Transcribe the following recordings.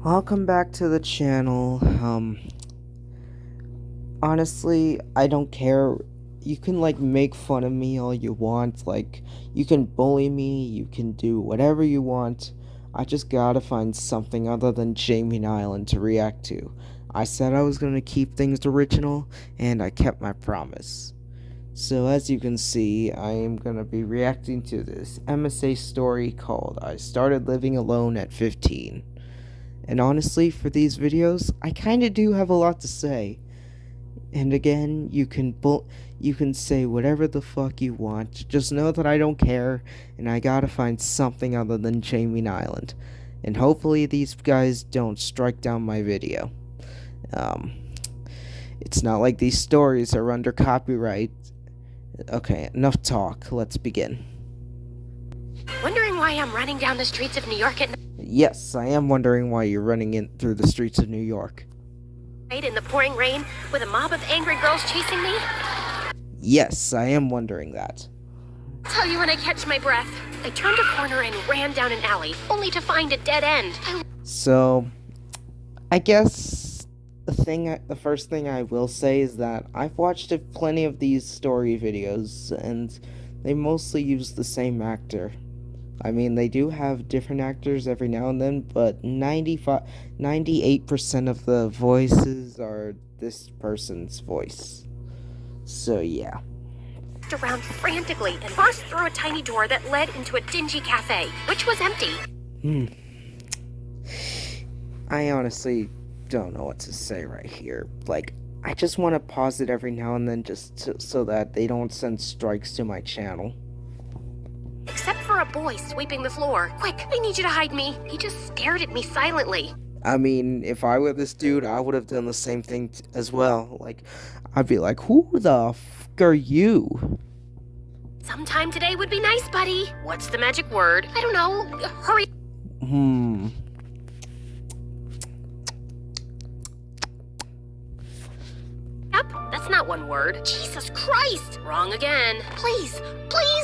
Welcome back to the channel. Honestly, I don't care. You can make fun of me all you want. You can bully me, you can do whatever you want. I just gotta find something other than Jamie Island to react to. I said I was gonna keep things original, and I kept my promise. So as you can see, I am gonna be reacting to this MSA story called I Started Living Alone at 15. And honestly, for these videos, I kinda do have a lot to say. And again, you can say whatever the fuck you want. Just know that I don't care, and I gotta find something other than Jamie Island. And hopefully these guys don't strike down my video. Um, it's not like these stories are under copyright. Okay, enough talk. Let's begin. Wondering why I'm running down the streets of New York at Yes, I am wondering why you're running in through the streets of New York. night in the pouring rain with a mob of angry girls chasing me? Yes, I am wondering that. I'll tell you when I catch my breath. I turned a corner and ran down an alley, only to find a dead end. So, I guess the first thing I will say is that I've watched plenty of these story videos, and they mostly use the same actor. I mean, they do have different actors every now and then, but 98% of the voices are this person's voice. So, yeah. Around frantically and burst through a tiny door that led into a dingy cafe, which was empty. I honestly don't know what to say right here. I just want to pause it every now and then so that they don't send strikes to my channel. Except for a boy sweeping the floor. Quick, I need you to hide me. He just stared at me silently. I mean, if I were this dude, I would have done the same thing as well. I'd be like, who the f*** are you? Sometime today would be nice, buddy. What's the magic word? I don't know. Hurry. Yep, that's not one word. Jesus Christ! Wrong again. Please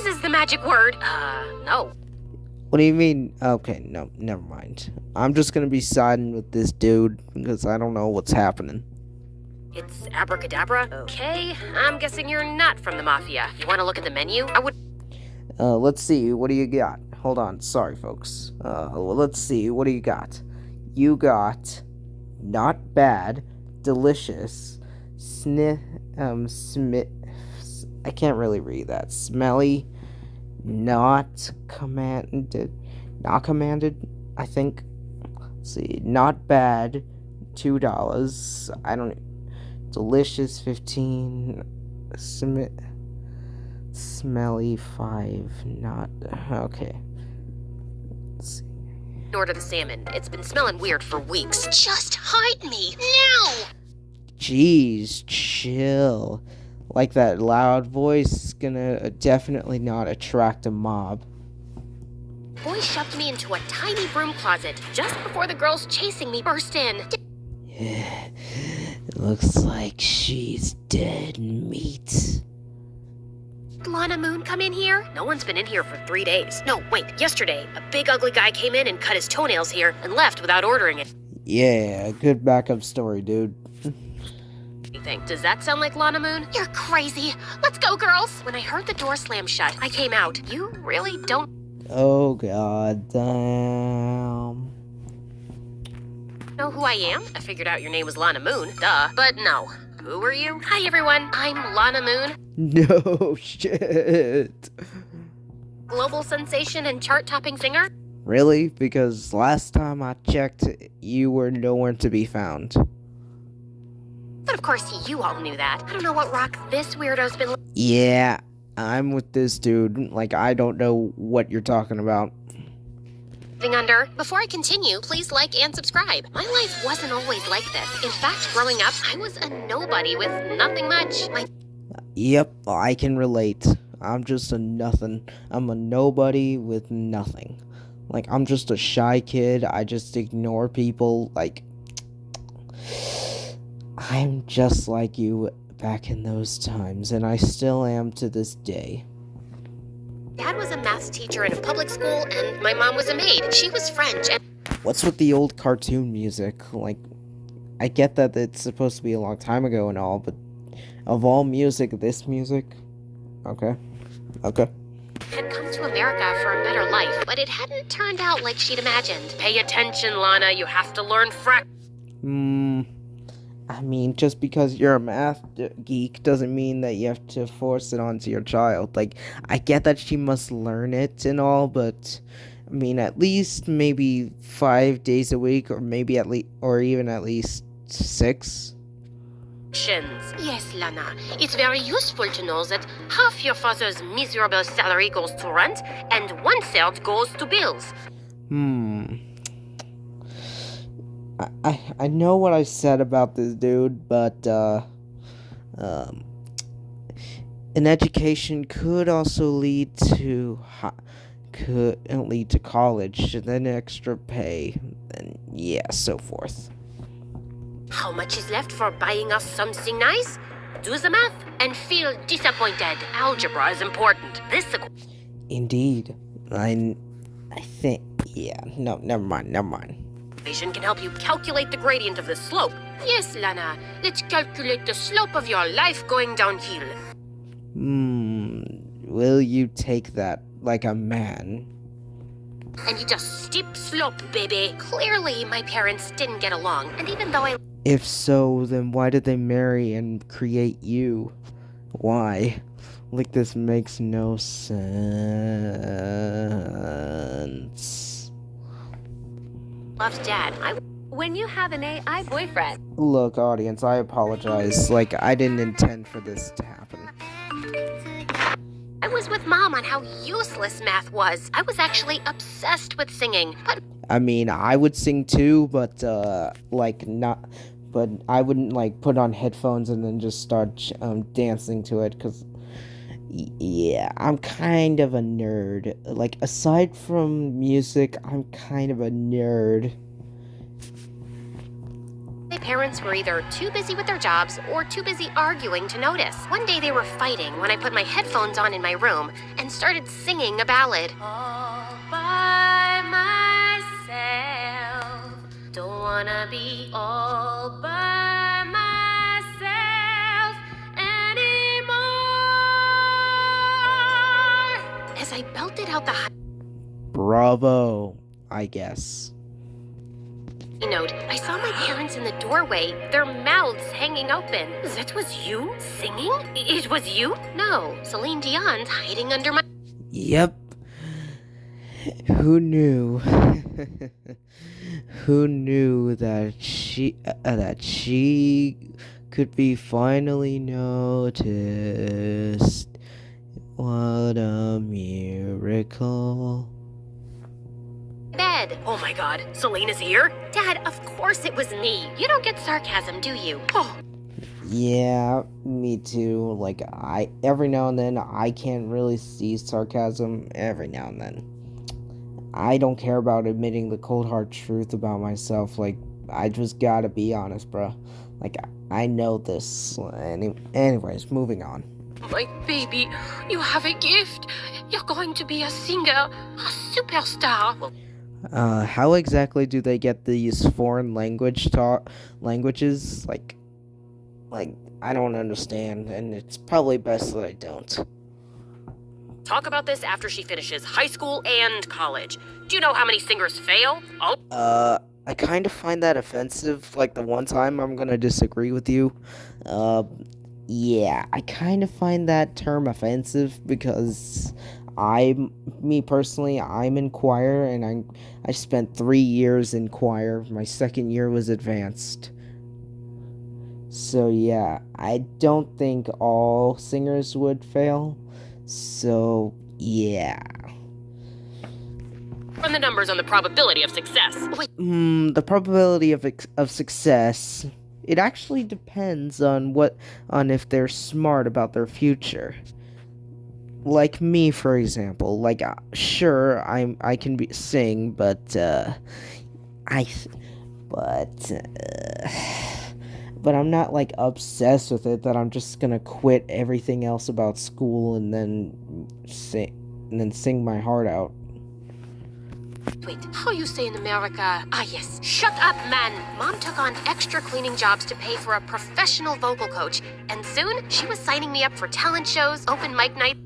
is the magic word. No. What do you mean? Okay, no, never mind. I'm just gonna be siding with this dude because I don't know what's happening. It's abracadabra. Okay, I'm guessing you're not from the Mafia. You want to look at the menu? I would... Let's see, what do you got? Hold on, sorry folks. Let's see, what do you got? You got not bad, delicious, I can't really read that. Smelly, not commanded, I think. Let's see, not bad, $2. I don't, delicious, 15, smelly, 5, not, okay. Let's see. Order the salmon. It's been smelling weird for weeks. Just hide me, now! Jeez, chill. That loud voice is gonna definitely not attract a mob. Boy shoved me into a tiny broom closet just before the girls chasing me burst in. Yeah, it looks like she's dead meat. Lana Moon come in here? No one's been in here for 3 days. No, wait, yesterday, a big ugly guy came in and cut his toenails here and left without ordering it. Yeah, good backup story, dude. You think, does that sound like Lana Moon? You're crazy. Let's go, girls. When I heard the door slam shut, I came out. You really don't... Oh, god damn. know who I am? I figured out your name was Lana Moon, duh. But no. Who are you? Hi, everyone. I'm Lana Moon. No shit. Global sensation and chart-topping singer. Really? Because last time I checked, you were nowhere to be found. But of course, you all knew that. I don't know what rock this weirdo's been Yeah, I'm with this dude. I don't know what you're talking about. living under. Before I continue, please like and subscribe. My life wasn't always like this. In fact, growing up, I was a nobody with nothing much. Yep, I can relate. I'm just a nothing. I'm a nobody with nothing. I'm just a shy kid. I just ignore people. I'm just like you back in those times, and I still am to this day. Dad was a math teacher in a public school, and my mom was a maid. She was French, and... What's with the old cartoon music? Like, I get that it's supposed to be a long time ago and all, but of all music, this music? Okay. Okay. Had come to America for a better life, but it hadn't turned out like she'd imagined. Pay attention, Lana. You have to learn I mean, just because you're a math geek doesn't mean that you have to force it onto your child. Like, I get that she must learn it and all, but I mean, at least maybe 5 days a week, or maybe or even at least 6. fractions. Yes, Lana. It's very useful to know that half your father's miserable salary goes to rent, and 1/3 goes to bills. I know what I said about this dude, but um, an education could also lead to college, then extra pay, and yeah, so forth. How much is left for buying us something nice? Do the math and feel disappointed. Algebra is important. Indeed, I think no, never mind. Equation can help you calculate the gradient of the slope. Yes, Lana. Let's calculate the slope of your life going downhill. Will you take that like a man? And it's a steep slope, baby. Clearly, my parents didn't get along, and even though If so, then why did they marry and create you? Why? Like, this makes no sense. loved Dad, When you have an AI boyfriend. Look, audience, I apologize. Like, I didn't intend for this to happen. I was with Mom on how useless math was. I was actually obsessed with singing, but I mean, I would sing too, but, but I wouldn't, like, put on headphones and then just start, dancing to it, because, yeah, I'm kind of a nerd. Like, aside from music, I'm kind of a nerd. my parents were either too busy with their jobs or too busy arguing to notice. One day they were fighting when I put my headphones on in my room and started singing a ballad. All by myself, don't wanna be all by myself anymore. As I belted out the high Bravo, I guess. note, I saw my parents in the doorway, their mouths hanging open. That was you singing? It was you? No, Celine Dion's hiding under my... Yep. Who knew? Who knew that she could be finally noticed? What a miracle. bed. Oh my god, Celine is here? Dad, of course it was me. You don't get sarcasm, do you? Oh. Yeah, me too. Like, every now and then, I can't really see sarcasm every now and then. I don't care about admitting the cold hard truth about myself. Like, I just gotta be honest, bruh. Like, I know this. Anyways, moving on. My baby, you have a gift. You're going to be a singer, a superstar. How exactly do they get these foreign languages? Like, I don't understand, and it's probably best that I don't. Talk about this after she finishes high school and college. Do you know how many singers fail? I kind of find that offensive. Like, the one time I'm gonna disagree with you. Yeah, I kind of find that term offensive because me personally, I'm in choir, and I spent 3 years in choir. My second year was advanced. So yeah, I don't think all singers would fail. So yeah. Run the numbers on the probability of success. Wait. The probability of success. It actually depends on if they're smart about their future. Like me, for example. Like, sure, I can sing, but I'm not, like, obsessed with it that I'm just gonna quit everything else about school and then sing my heart out. Wait, how you say in America? Ah, yes. Shut up, man! Mom took on extra cleaning jobs to pay for a professional vocal coach, and soon she was signing me up for talent shows, open mic nights.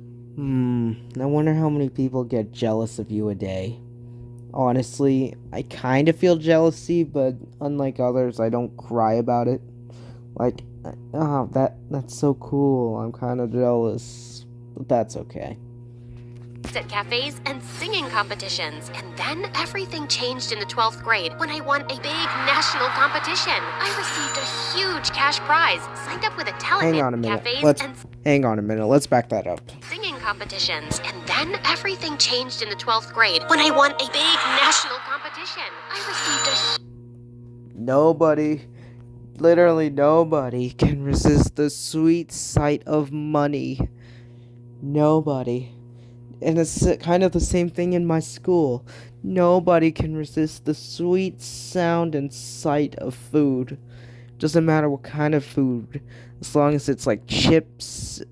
I wonder how many people get jealous of you a day. Honestly, I kind of feel jealousy, but unlike others, I don't cry about it. Like, that's so cool. I'm kind of jealous, but that's okay. At cafes and singing competitions. And then everything changed in the 12th grade when I won a big national competition. I received a huge cash prize, signed up with a talent Hang on a minute. cafes and Hang on a minute. Let's back that up. singing competitions. And then everything changed in the 12th grade when I won a big national competition. I received a Literally nobody can resist the sweet sight of money. Nobody. And it's kind of the same thing in my school. Nobody can resist the sweet sound and sight of food. Doesn't matter what kind of food, as long as it's like chips,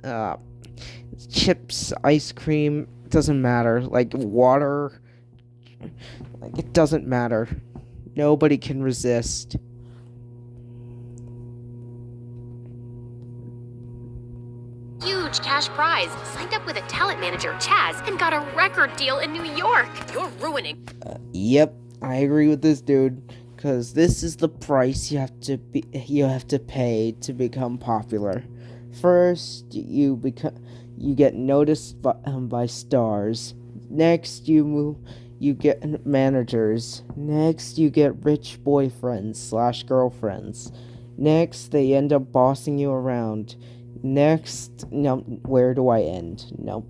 ice cream. Doesn't matter. Like water. Like it doesn't matter. Nobody can resist. huge cash prize, signed up with a talent manager, Chaz, and got a record deal in New York. You're ruining. Yep, I agree with this dude, cause this is the price you have to pay to become popular. First, you get noticed by stars. Next, you get managers. Next, you get rich boyfriends/girlfriends. Next, they end up bossing you around. Next, no, where do I end? No.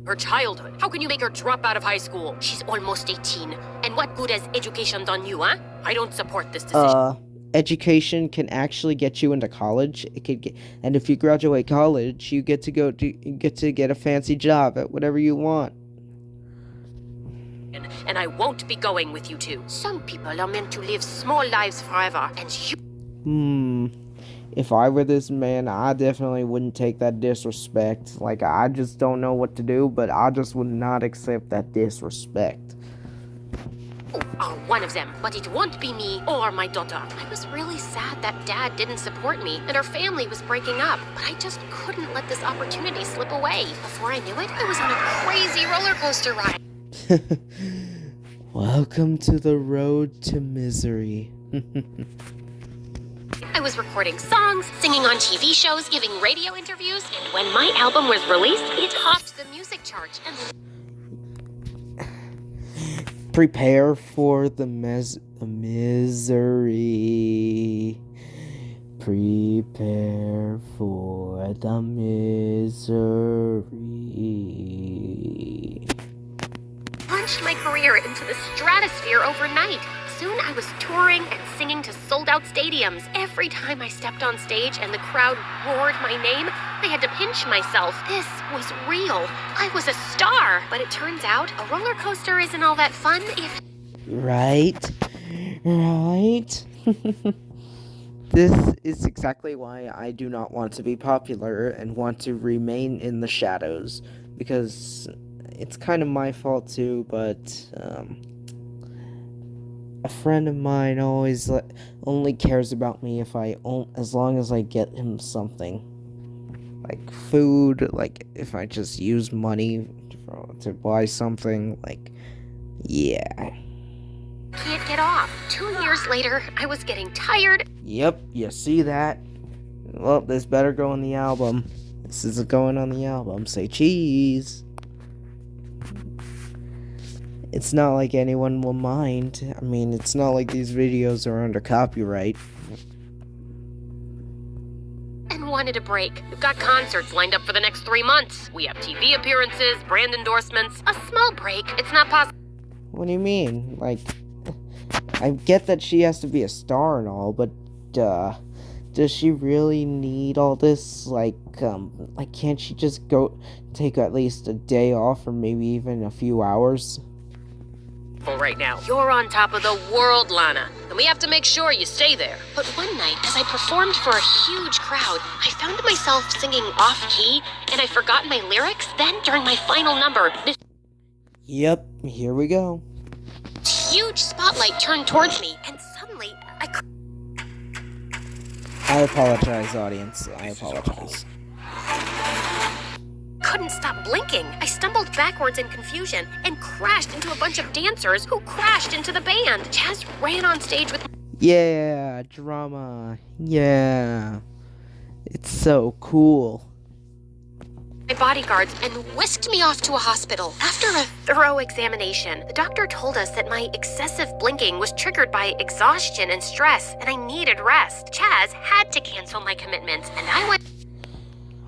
Her childhood. How can you make her drop out of high school? She's almost 18. And what good has education done you, huh? I don't support this decision. Education can actually get you into college. And if you graduate college, you get to get a fancy job at whatever you want. And I won't be going with you two. Some people are meant to live small lives forever, and you... If I were this man, I definitely wouldn't take that disrespect. Like, I just don't know what to do, but I just would not accept that disrespect. Are one of them, but it won't be me or my daughter. I was really sad that Dad didn't support me, and our family was breaking up, but I just couldn't let this opportunity slip away. Before I knew it, I was on a crazy roller coaster ride. Welcome to the road to misery. I was recording songs, singing on TV shows, giving radio interviews, and when my album was released, it topped the music chart. And prepare for the misery. Prepare for the misery. Launched my career into the stratosphere overnight. Soon I was touring and singing to sold-out stadiums. Every time I stepped on stage and the crowd roared my name, I had to pinch myself. This was real. I was a star. But it turns out a roller coaster isn't all that fun if... Right? This is exactly why I do not want to be popular and want to remain in the shadows. Because it's kind of my fault too, but... a friend of mine only cares about me as long as I get him something. Like food, like if I just use money to buy something, like, yeah. Can't get off. 2 years later, I was getting tired. Yep, you see that? Well, this better go on the album. This isn't going on the album. Say cheese. It's not like anyone will mind. I mean, it's not like these videos are under copyright. And wanted a break. We've got concerts lined up for the next 3 months. We have TV appearances, brand endorsements. A small break. It's not possible. What do you mean? Like, I get that she has to be a star and all, but, does she really need all this? Like, can't she just go take at least a day off or maybe even a few hours? Right now. You're on top of the world, Lana, and we have to make sure you stay there. But one night, as I performed for a huge crowd, I found myself singing off-key, and I forgot my lyrics. Then, during my final number, Yep, here we go. Huge spotlight turned towards me, and suddenly I apologize, audience. I apologize. couldn't stop blinking. I stumbled backwards in confusion and crashed into a bunch of dancers who crashed into the band. Chaz ran on stage with Yeah, drama. Yeah. It's so cool. my bodyguards and whisked me off to a hospital. After a thorough examination, the doctor told us that my excessive blinking was triggered by exhaustion and stress, and I needed rest. Chaz had to cancel my commitments, and I went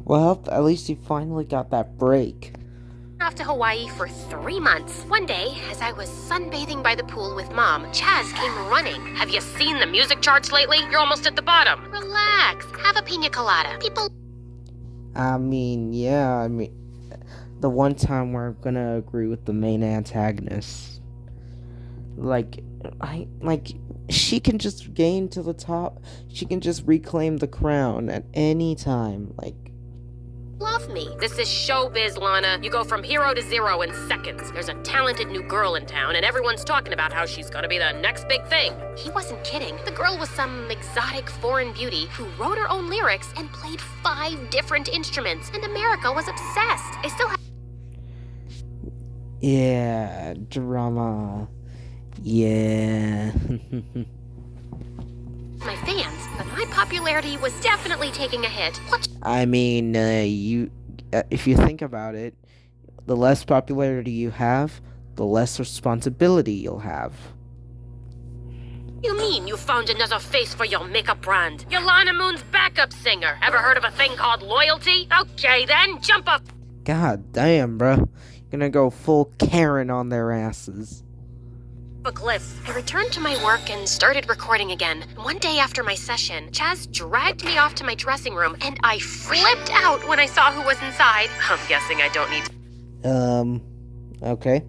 Well, at least you finally got that break. off to Hawaii for 3 months. One day, as I was sunbathing by the pool with Mom, Chaz came running. Have you seen the music charts lately? You're almost at the bottom. Relax. Have a pina colada. People Yeah, the one time where I'm gonna agree with the main antagonist. She can just gain to the top. She can just reclaim the crown at any time. love me. This is showbiz, Lana. You go from hero to zero in seconds. There's a talented new girl in town, and everyone's talking about how she's gonna be the next big thing. He wasn't kidding. The girl was some exotic foreign beauty who wrote her own lyrics and played 5 different instruments, and America was obsessed. I still have Yeah, drama. Yeah. my fans, but my popularity was definitely taking a hit. What? If you think about it, the less popularity you have, the less responsibility you'll have. You mean you found another face for your makeup brand? You're Lana Moon's backup singer. Ever heard of a thing called loyalty? Okay then, jump up. God damn, bro. Gonna go full Karen on their asses. A cliff. I returned to my work and started recording again. One day after my session, Chaz dragged me off to my dressing room, and I flipped out when I saw who was inside. I'm guessing I don't need to Okay.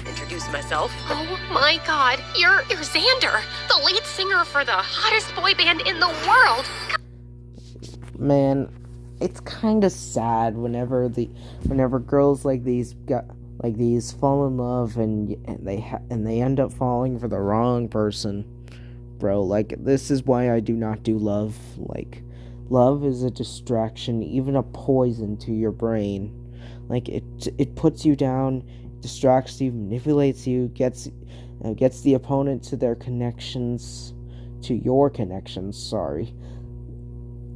introduce myself. Oh my god, you're Xander, the lead singer for the hottest boy band in the world. Man, it's kind of sad whenever girls like these fall in love and they end up falling for the wrong person. Bro, this is why I do not do love. Love is a distraction, even a poison to your brain. It puts you down, distracts you, manipulates you, gets the opponent to your connections, sorry.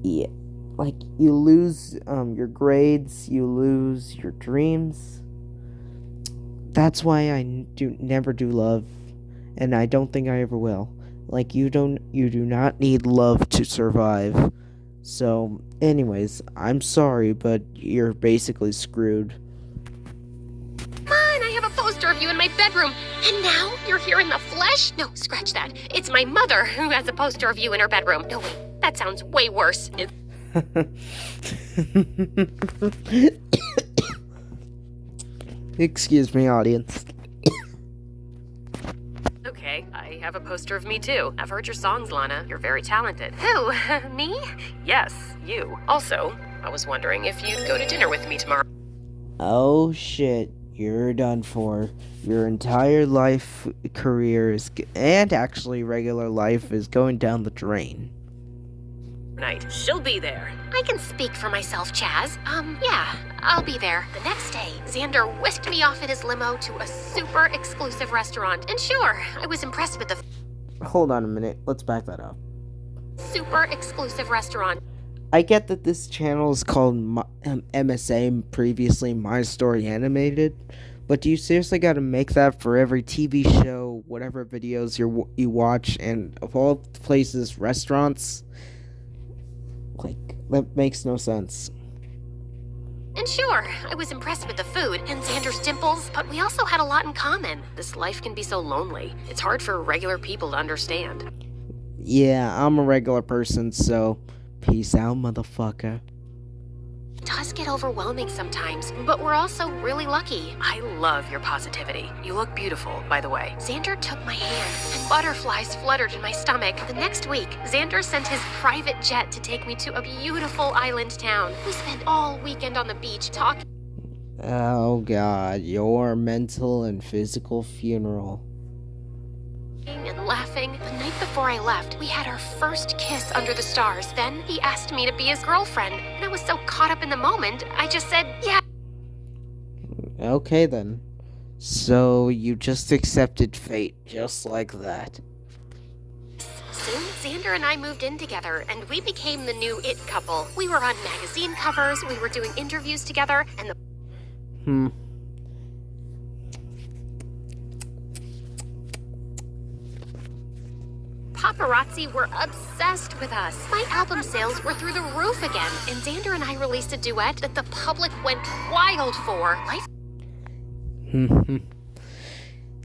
Yeah. You lose your grades, you lose your dreams. That's why I never do love, and I don't think I ever will. You do not need love to survive. So, anyways, I'm sorry, but you're basically screwed. Come on, I have a poster of you in my bedroom. And now you're here in the flesh? No, scratch that. It's my mother who has a poster of you in her bedroom. No, wait, that sounds way worse. Excuse me, audience. Okay, I have a poster of me too. I've heard your songs, Lana. You're very talented. Who? Me? Yes, you. Also, I was wondering if you'd go to dinner with me tomorrow. Oh shit, you're done for. Your entire life, career and actually regular life is going down the drain. Night. She'll be there. I can speak for myself, Chaz. Yeah, I'll be there. The next day, Xander whisked me off in his limo to a super exclusive restaurant. And sure, I was impressed with the Hold on a minute, let's back that up. super exclusive restaurant. I get that this channel is called MSA, previously My Story Animated, but do you seriously gotta make that for every TV show, whatever videos you watch, and of all places, restaurants? That makes no sense. And sure, I was impressed with the food and Xander's dimples, but we also had a lot in common. This life can be so lonely. It's hard for regular people to understand. Yeah, I'm a regular person, so peace out, motherfucker. It does get overwhelming sometimes, but we're also really lucky. I love your positivity. You look beautiful, by the way. Xander took my hand, and butterflies fluttered in my stomach. The next week, Xander sent his private jet to take me to a beautiful island town. We spent all weekend on the beach talking. Oh god, your mental and physical funeral. And laughing. The night before I left, we had our first kiss under the stars. Then he asked me to be his girlfriend. And I was so caught up in the moment, I just said, yeah. Okay then. So you just accepted fate just like that. Soon, Xander and I moved in together, and we became the new it couple. We were on magazine covers, we were doing interviews together, and the paparazzi were obsessed with us. My album sales were through the roof again, and Xander and I released a duet that the public went wild for. Life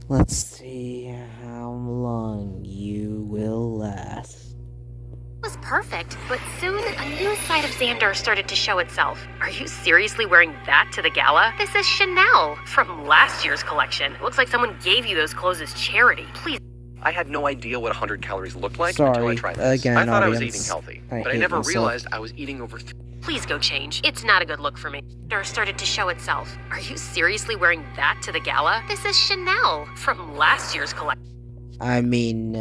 Let's see how long you will last. was perfect, but soon a new side of Xander started to show itself. Are you seriously wearing that to the gala? This is Chanel from last year's collection. It looks like someone gave you those clothes as charity. Please. I had no idea what 100 calories looked like until I tried this. Again, I thought I was audience. eating healthy, I but I hate never myself. realized I was eating over Please go change. It's not a good look for me. Xander started to show itself. Are you seriously wearing that to the gala? This is Chanel from last year's collection. I mean,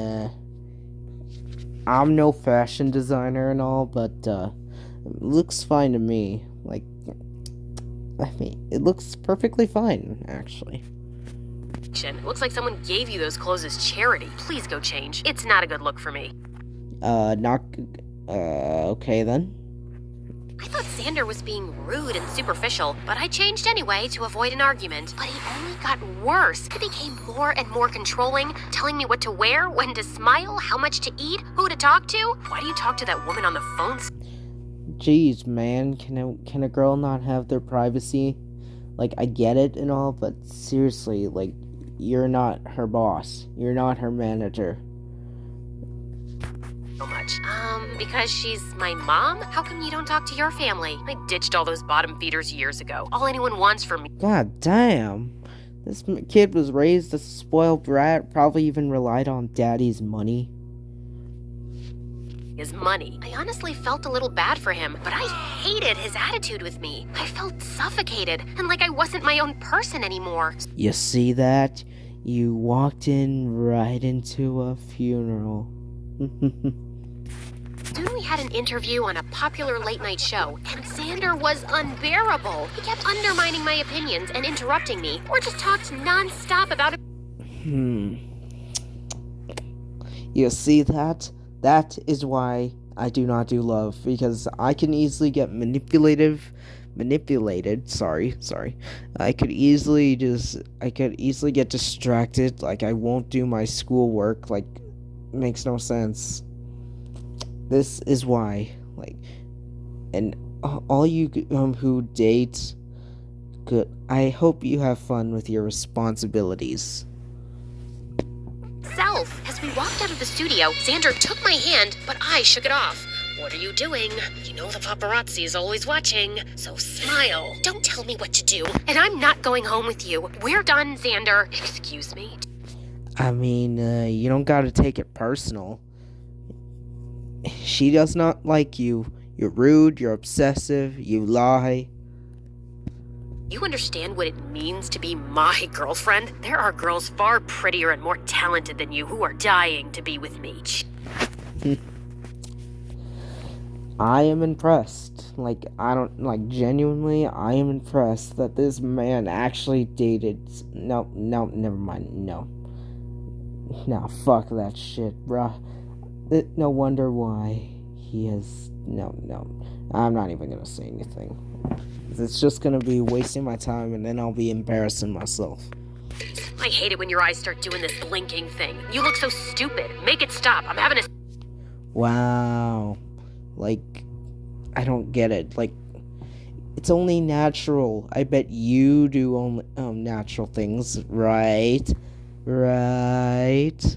I'm no fashion designer and all, but it looks fine to me. Like, I mean, it looks perfectly fine, actually. It looks like someone gave you those clothes as charity. Please go change. It's not a good look for me. Okay then. I thought Xander was being rude and superficial, but I changed anyway to avoid an argument. But he only got worse. He became more and more controlling, telling me what to wear, when to smile, how much to eat, who to talk to. Why do you talk to that woman on the phone? Jeez, man, can a girl not have their privacy? Like, I get it and all, but seriously, like, you're not her boss. You're not her manager. So much. Because she's my mom? How come you don't talk to your family? I ditched all those bottom feeders years ago. All anyone wants from me God damn. This kid was raised as a spoiled brat, probably even relied on daddy's money. is money. I honestly felt a little bad for him, but I hated his attitude with me. I felt suffocated, and like I wasn't my own person anymore. You see that? You walked in right into a funeral. Soon we had an interview on a popular late-night show, and Xander was unbearable. He kept undermining my opinions and interrupting me, or just talked non-stop about it. You see that? That is why I do not do love, because I can easily get manipulated, sorry. I could easily get distracted, like I won't do my schoolwork, like, makes no sense. This is why, like, and all you who date, good, I hope you have fun with your responsibilities. As we walked out of the studio, Xander took my hand, but I shook it off. What are you doing? You know the paparazzi is always watching, so smile. Don't tell me what to do. And I'm not going home with you. We're done, Xander. Excuse me. I mean, you don't gotta take it personal. She does not like you. You're rude, you're obsessive, you lie. You understand what it means to be my girlfriend? There are girls far prettier and more talented than you who are dying to be with me. I am impressed. Genuinely, I am impressed that this man actually dated. No, never mind. No, fuck that shit, bruh. No wonder why he has. No. I'm not even gonna say anything. It's just gonna be wasting my time, and then I'll be embarrassing myself. I hate it when your eyes start doing this blinking thing. You look so stupid. Make it stop. I'm having a... Wow. Like, I don't get it. Like, it's only natural. I bet you do only natural things, right? Right?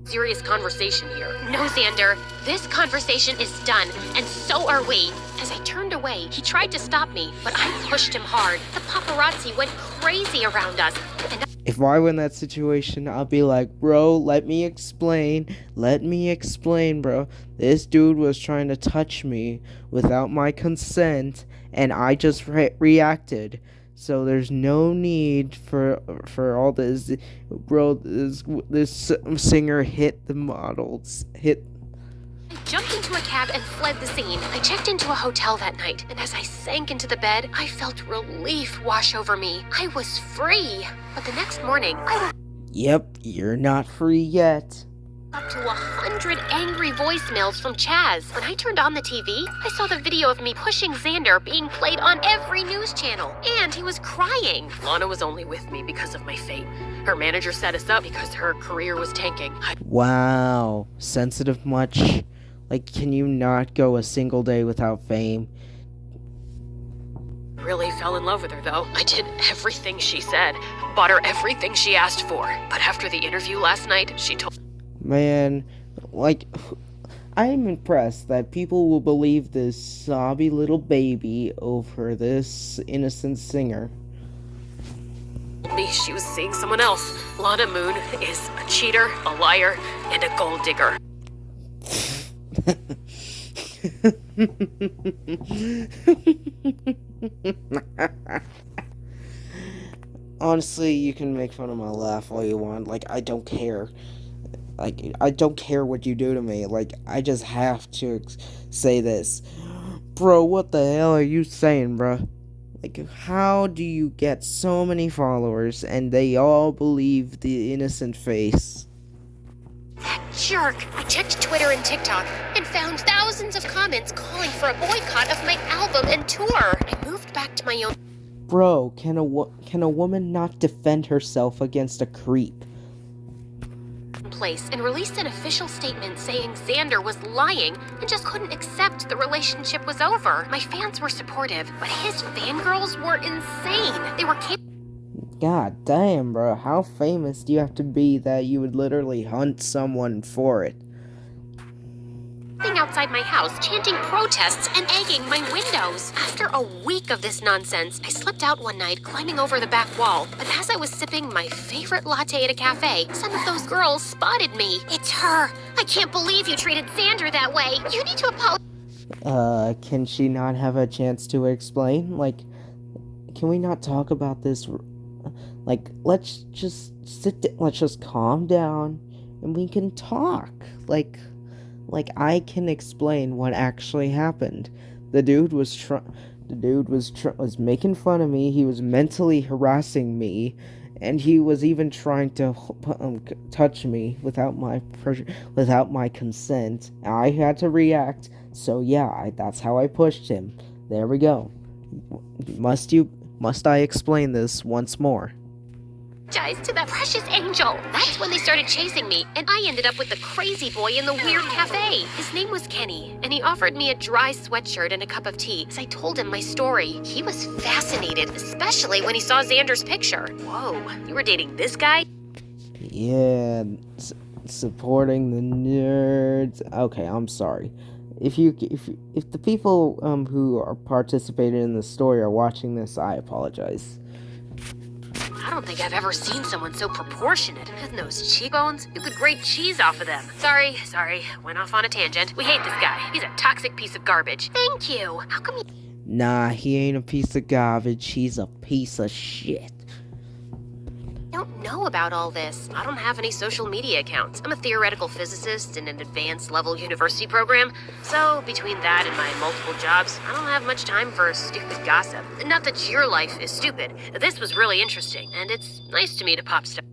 Serious conversation here. No, Xander. This conversation is done, and so are we. As I turned away, he tried to stop me, but I pushed him hard. The paparazzi went crazy around us, and If I were in that situation, I'd be like, bro, let me explain, bro. This dude was trying to touch me without my consent, and I just reacted. So there's no need for all this, bro. This singer hit the models, hit. I jumped into a cab and fled the scene. I checked into a hotel that night, and as I sank into the bed, I felt relief wash over me. I was free. But the next morning, I woke Yep, you're not free yet. up to 100 angry voicemails from Chaz. When I turned on the TV, I saw the video of me pushing Xander being played on every news channel. And he was crying. Lana was only with me because of my fate. Her manager set us up because her career was tanking. Wow, sensitive much? Like, can you not go a single day without fame? Really fell in love with her, though. I did everything she said. Bought her everything she asked for. But after the interview last night, she told... Man, like, I'm impressed that people will believe this sobby little baby over this innocent singer. me she was seeing someone else. Lana Moon is a cheater, a liar, and a gold digger. Honestly, you can make fun of my laugh all you want. Like, I don't care. Like, I don't care what you do to me. Like, I just have to say this. Bro, what the hell are you saying, bro? Like, how do you get so many followers and they all believe the innocent face? That jerk! I checked Twitter and TikTok and found thousands of comments calling for a boycott of my album and tour. I moved back to my own Bro, can a woman not defend herself against a creep? place and released an official statement saying Xander was lying and just couldn't accept the relationship was over. My fans were supportive, but his fangirls were insane. They were God damn, bro. How famous do you have to be that you would literally hunt someone for it? outside my house, chanting protests and egging my windows. After a week of this nonsense, I slipped out one night, climbing over the back wall. But as I was sipping my favorite latte at a cafe, some of those girls spotted me. It's her. I can't believe you treated Xander that way. You need to apologize. Can she not have a chance to explain? Like, can we not talk about this? Like, let's just let's just calm down and we can talk. Like I can explain what actually happened. The dude was making fun of me. He was mentally harassing me, and he was even trying to touch me without my consent. I had to react. So yeah, that's how I pushed him. There we go. Must I explain this once more? To that precious angel. That's when they started chasing me, and I ended up with the crazy boy in the weird cafe. His name was Kenny, and he offered me a dry sweatshirt and a cup of tea as I told him my story. He was fascinated, especially when he saw Xander's picture. Whoa, you were dating this guy? Yeah, supporting the nerds. Okay, I'm sorry. If the people who are participating in the story are watching this, I apologize. I don't think I've ever seen someone so proportionate. And those cheekbones, you could grate cheese off of them. Sorry, went off on a tangent. We hate this guy. He's a toxic piece of garbage. Thank you. How come you... Nah, he ain't a piece of garbage. He's a piece of shit. don't know about all this. I don't have any social media accounts. I'm a theoretical physicist in an advanced level university program. So between that and my multiple jobs, I don't have much time for stupid gossip. Not that your life is stupid. This was really interesting, and it's nice to meet a pop star.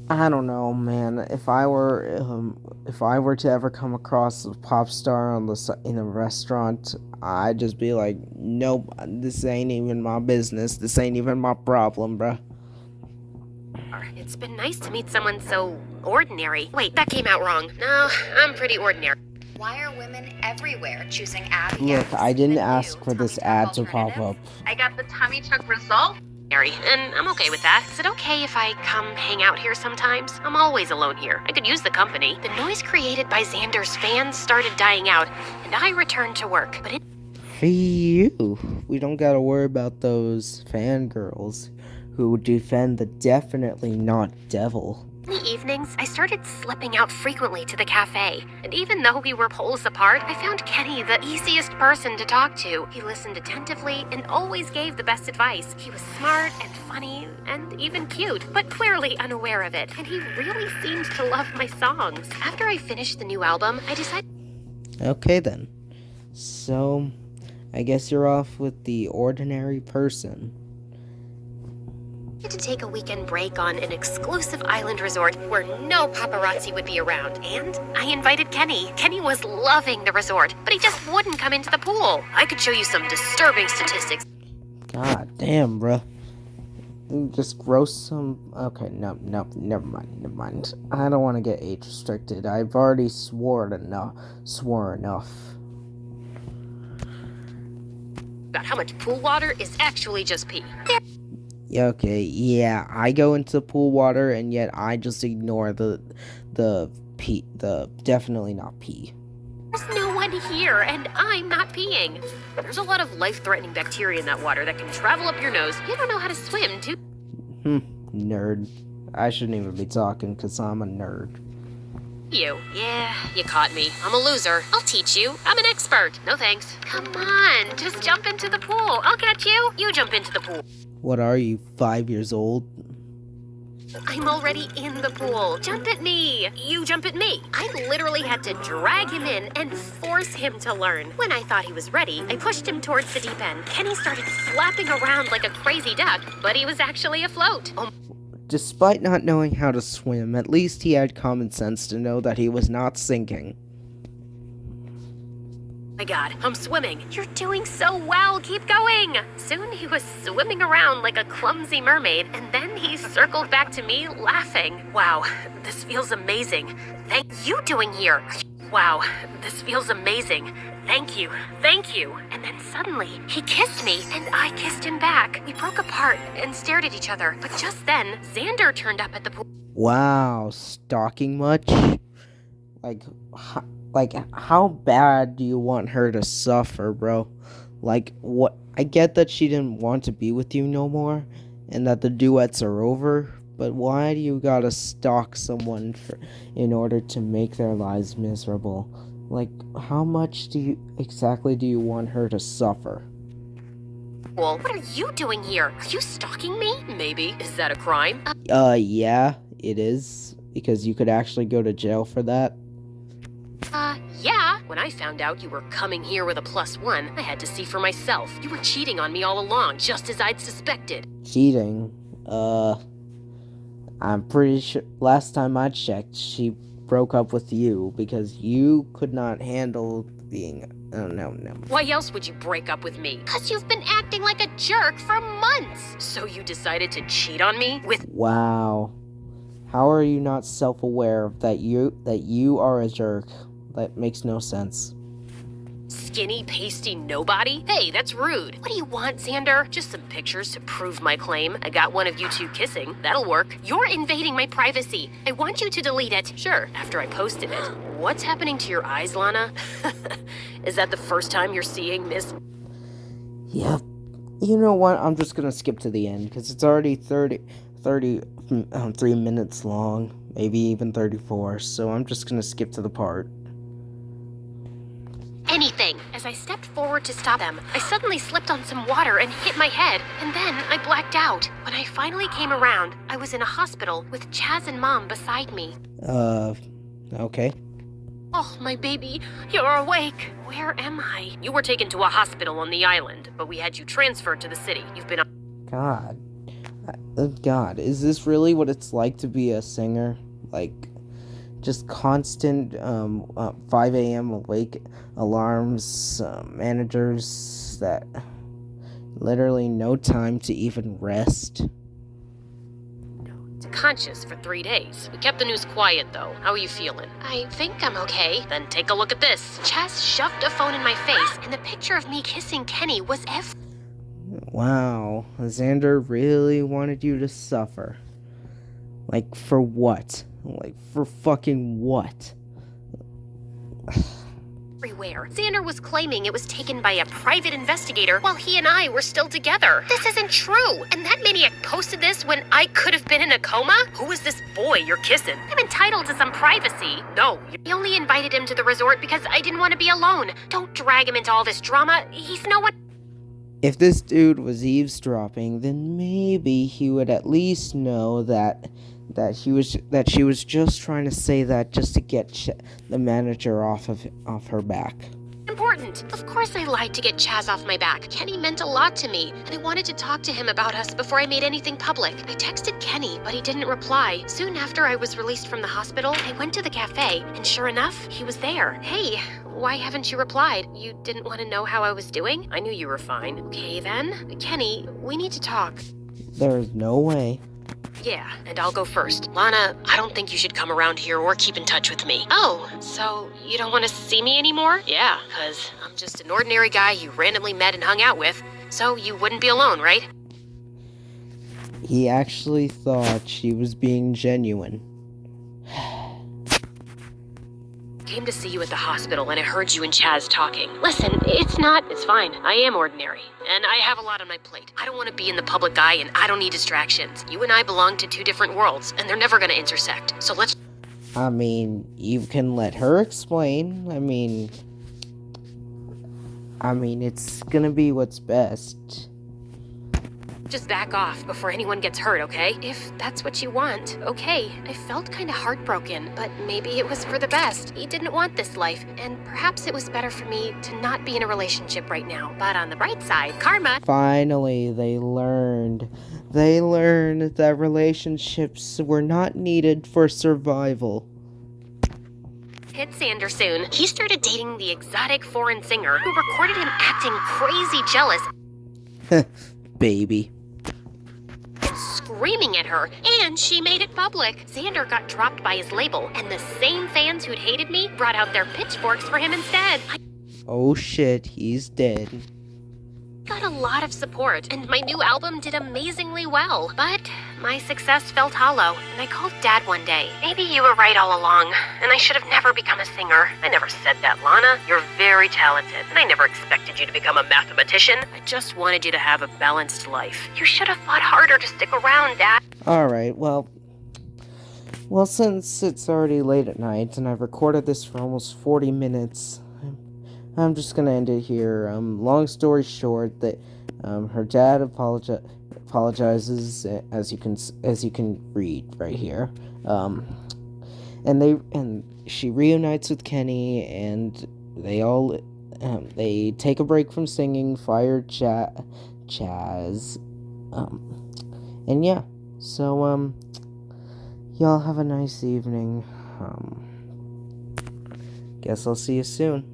I don't know, man. If I were to ever come across a pop star in a restaurant, I'd just be like, nope, this ain't even my business. This ain't even my problem, bruh. It's been nice to meet someone so ordinary. Wait, that came out wrong. No, I'm pretty ordinary. Why are women everywhere choosing abs? Look, I didn't ask for this ad to pop up. I got the tummy tuck result. And I'm okay with that. Is it okay if I come hang out here sometimes? I'm always alone here. I could use the company. The noise created by Xander's fans started dying out, and I returned to work. But For you. We don't gotta worry about those fangirls who defend the definitely not devil. In the evenings, I started slipping out frequently to the cafe, and even though we were poles apart, I found Kenny the easiest person to talk to. He listened attentively and always gave the best advice. He was smart and funny and even cute, but clearly unaware of it, and he really seemed to love my songs. After I finished the new album, I decided... Okay then. So, I guess you're off with the ordinary person. To take a weekend break on an exclusive island resort where no paparazzi would be around, and I invited Kenny. Kenny was loving the resort, but he just wouldn't come into the pool. I could show you some disturbing statistics. God damn, bruh. Just gross some... Okay, no, never mind. I don't want to get age restricted. I've already swore enough. About how much pool water is actually just pee. Okay, yeah, I go into pool water and yet I just ignore the pee, the definitely not pee. There's no one here, and I'm not peeing. There's a lot of life-threatening bacteria in that water that can travel up your nose. You don't know how to swim, too. Nerd. I shouldn't even be talking because I'm a nerd. Yeah, you caught me. I'm a loser. I'll teach you. I'm an expert. No thanks. Come on, just jump into the pool. I'll catch you. You jump into the pool. What are you, 5 years old? I'm already in the pool. Jump at me. You jump at me. I literally had to drag him in and force him to learn. When I thought he was ready, I pushed him towards the deep end. Kenny started flapping around like a crazy duck, but he was actually afloat. Despite not knowing how to swim, at least he had common sense to know that he was not sinking. My God, I'm swimming. You're doing so well. Keep going. Soon he was swimming around like a clumsy mermaid, and then he circled back to me laughing. Wow, this feels amazing. Thank you doing here. Wow, this feels amazing. Thank you. And then suddenly, he kissed me, and I kissed him back. We broke apart and stared at each other. But just then, Xander turned up at the pool. Wow, stalking much? Like, how bad do you want her to suffer, bro? Like, what? I get that she didn't want to be with you no more, and that the duets are over, but why do you gotta stalk someone in order to make their lives miserable? Like, how much exactly do you want her to suffer? Well, what are you doing here? Are you stalking me? Maybe. Is that a crime? Yeah, it is, because you could actually go to jail for that. Yeah. When I found out you were coming here with a +1, I had to see for myself. You were cheating on me all along, just as I'd suspected. Cheating? I'm pretty sure last time I checked, she broke up with you because you could not handle being... Oh, no. Why else would you break up with me? 'Cause you've been acting like a jerk for months. So you decided to cheat on me with... Wow. How are you not self-aware that you are a jerk? That makes no sense. Skinny, pasty nobody? Hey, that's rude. What do you want, Xander? Just some pictures to prove my claim. I got one of you two kissing. That'll work. You're invading my privacy. I want you to delete it. Sure, after I posted it. What's happening to your eyes, Lana? Is that the first time you're seeing Miss... Yep. You know what? I'm just gonna skip to the end, because it's already 3 minutes long. Maybe even 34, so I'm just gonna skip to the part. Anything. As I stepped forward to stop them, I suddenly slipped on some water and hit my head, and then I blacked out. When I finally came around, I was in a hospital with Chaz and Mom beside me. Okay. Oh, my baby, you're awake. Where am I? You were taken to a hospital on the island, but we had you transferred to the city. You've been... God, is this really what it's like to be a singer? Like, just constant 5 a.m. awake alarms, managers that literally no time to even rest. Conscious for 3 days. We kept the news quiet, though. How are you feeling? I think I'm okay. Then take a look at this. Chaz shoved a phone in my face, and the picture of me kissing Kenny was Wow, Xander really wanted you to suffer. Like, for what? Like, for fucking what? everywhere. Xander was claiming it was taken by a private investigator while he and I were still together. This isn't true. And that maniac posted this when I could have been in a coma? Who is this boy you're kissing? I'm entitled to some privacy. No. I only invited him to the resort because I didn't want to be alone. Don't drag him into all this drama. He's no one. If this dude was eavesdropping, then maybe he would at least know that she was just trying to say that just to get the manager off her back. Important. Of course I lied to get Chaz off my back. Kenny meant a lot to me, and I wanted to talk to him about us before I made anything public. I texted Kenny, but he didn't reply. Soon after I was released from the hospital, I went to the cafe, and sure enough, he was there. Hey, why haven't you replied? You didn't want to know how I was doing? I knew you were fine. Okay then. Kenny, we need to talk. There's no way. Yeah, and I'll go first. Lana, I don't think you should come around here or keep in touch with me. Oh, so you don't want to see me anymore? Yeah, because I'm just an ordinary guy you randomly met and hung out with. So you wouldn't be alone, right? He actually thought she was being genuine. Came to see you at the hospital and I heard you and Chaz talking. Listen, it's fine. I am ordinary. And I have a lot on my plate. I don't want to be in the public eye and I don't need distractions. You and I belong to two different worlds and they're never going to intersect. So let's... I mean, you can let her explain. I mean, it's gonna be what's best. just back off before anyone gets hurt, okay? If that's what you want, okay. I felt kind of heartbroken, but maybe it was for the best. He didn't want this life, and perhaps it was better for me to not be in a relationship right now. But on the bright side, karma... Finally, they learned. They learned that relationships were not needed for survival. Hit Xander soon. He started dating the exotic foreign singer who recorded him acting crazy jealous. Baby. Screaming at her, and she made it public. Xander got dropped by his label, and the same fans who'd hated me brought out their pitchforks for him instead. Oh shit, he's dead. Got a lot of support, and my new album did amazingly well. But my success felt hollow, and I called Dad one day. Maybe you were right all along, and I should have never become a singer. I never said that, Lana. You're very talented, and I never expected you to become a mathematician. I just wanted you to have a balanced life. You should have fought harder to stick around, Dad. Alright, well, since it's already late at night, and I've recorded this for almost 40 minutes... I'm just gonna end it here. Long story short, that her dad apologizes, as you can read right here. And she reunites with Kenny, and they take a break from singing, fire Chaz, and yeah. So y'all have a nice evening. Guess I'll see you soon.